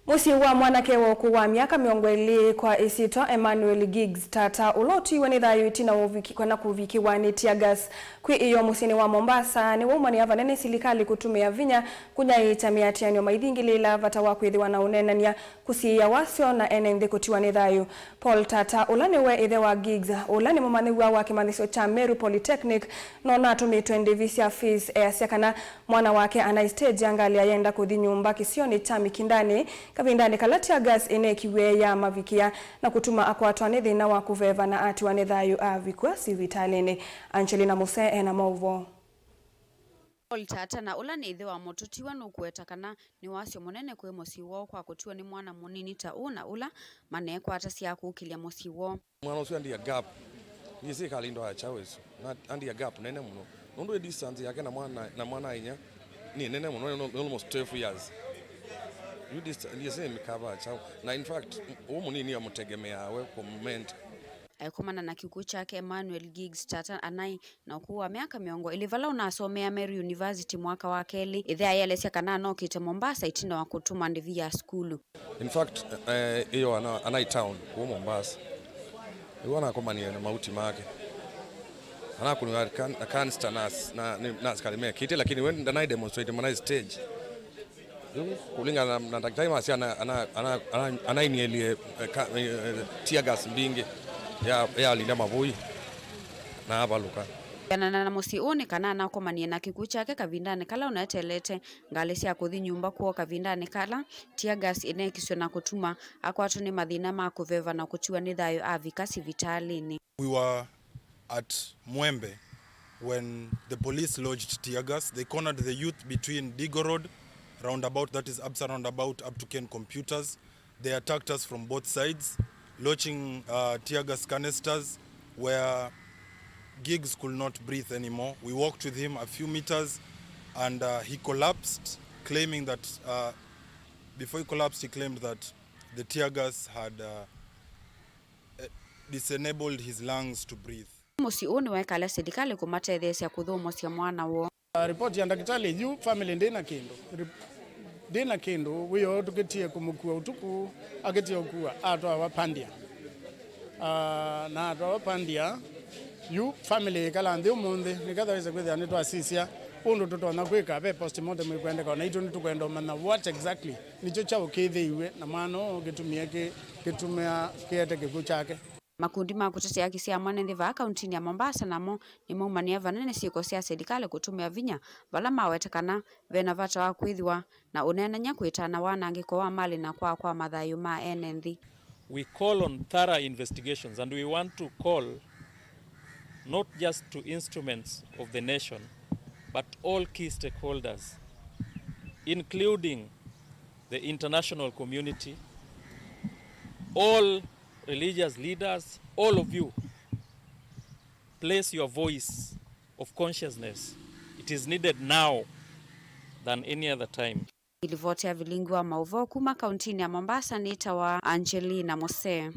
Musi wa mwanake woku wa miaka miongo kwa isito Emmanuel Giggs tata ulotiwe ni thayu itina uviki kwa na kuvikiwa ni tiagas kwi iyo musini wa Mombasa ni wumani avanene silikali kutumia vinya kunyaita miatianio maithingilila vata wakwithiwa na unenania kusiya wasio na ene kutiwa ni thayu. Paul Tata ulaniwe ithe wa Giggs ulani mumaniwa wa kimanisio cha Meru Polytechnic nona tumitwe ndivisia fees siakana mwana wake anaistage angali ayenda kuthi nyumba kisioni cha Mikindani kavindani kalatia gas inekiwe ya mavikia na kutuma akwatwa ni thina wa kuveva na ati wa nithayu avikwa sivitalini. Angelina Muse ena mauvo. Paul Tata na ula ni ithe wa mututiwa nukuetakana ni wasio munene kwe musiwo kwa kutiwa ni mwana munini ta una ula mane kwa atasi ya kukilia musiwo. Mwana usu andi ya gap. Yese kalindo ya chawesu. Andi ya gap nene muno. Nondo e distance yake na mwana inya ni nene muno almost 12 years. Yese mikaba chao. Na in fact umunini ya mutegemea we kwa moment. Kumana na kiku chake Emmanuel Giggs Tata anai na ukuwa miaka miongo ilivala unasomea Meru University mwaka wa keli idhea yalesia kanano kite Mombasa itinda wa kutuma ndivi ya skulu. In fact iyo anai town kwa Mombasa iwana komani na mauti make anakunu kanista na skalimea kite lakini when anai demonstrate manai stage kulinga na daktari masi anai nielie tear gas mbingi ya linda mavui na abaluka na musi one kana na komanie na kiku chake kavindane kala unaetelete ngalesi ya kuthi nyumba kuo kavindane kala tear gas inekiswe na kutuma akwatu ni mathina ma kuveva na kutiwa ni thayu avika sivitalini. We were at Mwembe when the police lodged tear gas. They cornered the youth between Digo Road roundabout, that is Absa roundabout, up to Ken Computers. They attacked us from both sides, launching tear gas canisters where Giggs could not breathe anymore. We walked with him a few meters and he collapsed, claiming that before he collapsed, he claimed that the tear gas had disenabled his lungs to breathe. Musi one wekala serikali kumatethesia kuthumosia mwana wo. Ripoti ya daktari juu family ndina kindu wiyo tukitie kumukua utuku agetie ukua atwa wapandia na atwa wapandia yu family kala ndi umundi nikathaise kwithia ni twasisia undu tutona kwika be postmortem ikwende kana itu ni tukwenda mana what exactly nicho chao kithiiwe na mano gitumia kiete kiku chake. Makundi ma kutetea kisia mwanende va akaunti ya Mombasa namo ni maumania vanene siko sia serikali kutumia vinya vala mawetekana vena vata wa kwithiwa na unenanya kwitana wanangiko wa mali na kwa mathayu ma NND. We call on thorough investigations and we want to call not just to instruments of the nation but all key stakeholders including the international community, all religious leaders, all of you, place your voice of consciousness. It is needed now than any other time. Ilivotea vilingu wa mauvo kuma kauntini ya Mombasa ni itawa Angelina Mose.